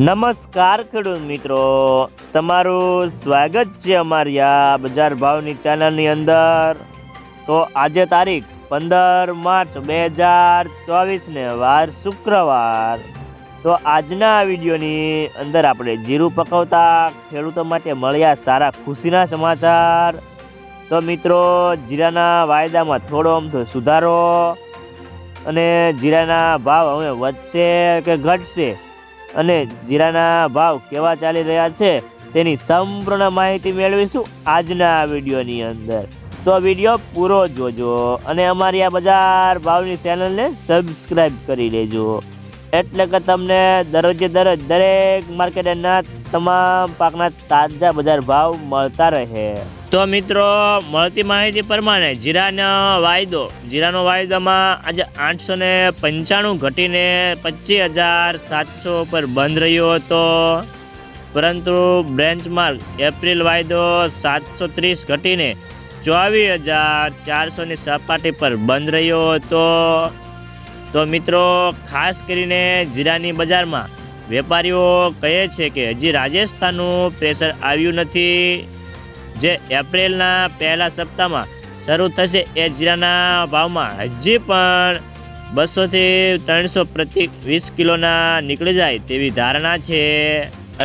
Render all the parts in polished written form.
નમસ્કાર ખેડૂત મિત્રો, તમારું સ્વાગત છે અમારી આ બજાર ભાવની ચેનલની અંદર। તો આજે તારીખ 15 માર્ચ 2024 ને વાર શુક્રવાર। તો આજના વિડીયોની અંદર આપણે જીરું પકવતા ખેડૂતો માટે મળ્યા સારા ખુશીના સમાચાર। તો મિત્રો, જીરાના વાયદામાં થોડો અમથો સુધારો અને જીરાના ભાવ હવે વધશે કે ઘટશે અને જીરાના ભાવ કેવા ચાલી રહ્યા છે તેની સંપૂર્ણ માહિતી મેળવીશું આજના વિડીયોની અંદર। તો વિડીયો પૂરો જોજો અને અમારી આ બજાર ભાવની ચેનલને સબસ્ક્રાઈબ કરી લેજો, એટલે કે તમને દરરોજે દરરોજ દરેક માર્કેટના તમામ પાકના તાજા બજાર ભાવ મળતા રહે। તો મિત્રો, મળતી માહિતી પ્રમાણે જીરાનો વાયદોમાં આજે 895 ઘટીને 25,700 પર બંધ રહ્યો હતો, પરંતુ બેન્ચમાર્ક એપ્રિલ વાયદો 730 ઘટીને 24,400ની સપાટી પર બંધ રહ્યો હતો। તો મિત્રો, ખાસ કરીને જીરાની બજારમાં વેપારીઓ કહે છે કે હજી રાજસ્થાનનું પ્રેશર આવ્યું નથી, જે એપ્રિલના પહેલા સપ્તાહમાં શરૂ થશે। એ જીરાના ભાવમાં હજી પણ 200 થી 300 પ્રતિ 20 કિલોના નીકળી જાય તેવી ધારણા છે।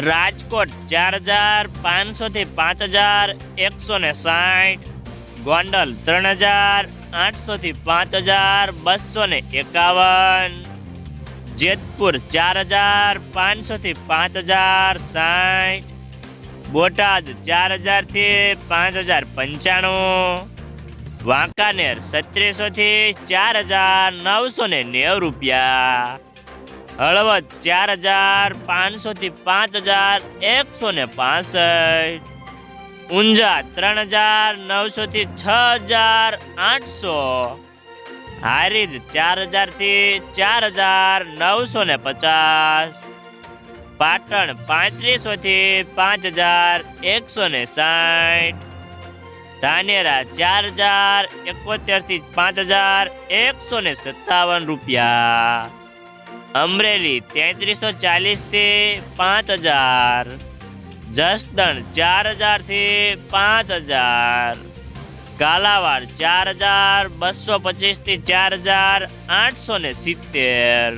રાજકોટ 4,500 થી 5,160, ગોંડલ 3,800 થી 5,251, જેતપુર 4,500 થી 5,060, બોટાદ 4,000 થી 5,095, વાંકાનેર 3,700 થી 4,990 રૂપિયા, હળવદ 4,500 થી 5,165, ઊંઝા 3,900 થી 6,800, હારીજ 4,000 થી 4,950, પાટણ 3,500 થી 5,160, ધાનેરા 4,071 થી 5,157 રૂપિયા, અમરેલી 3,340 થી 5,000, જસદણ 4,000 થી 5,000, કાલાવાડ 4,225 થી 4,870,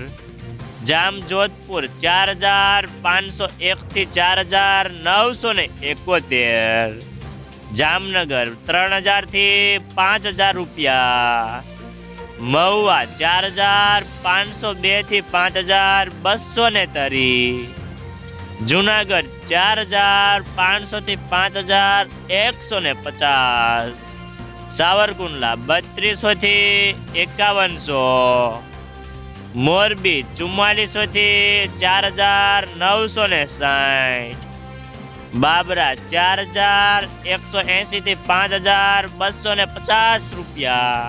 જામજોધપુર 4,501 થી 4,971, જામનગર 3,000 થી 5,000 રૂપિયા, મહુવા 4,502 થી 5,230, જુનાગઢ 4,500 થી 5,150, સાવરકુંડલા 3,200 થી 5,100, મોરબી 4400 થી 4,960, બાબરા 4,180 થી 5,250 રૂપિયા,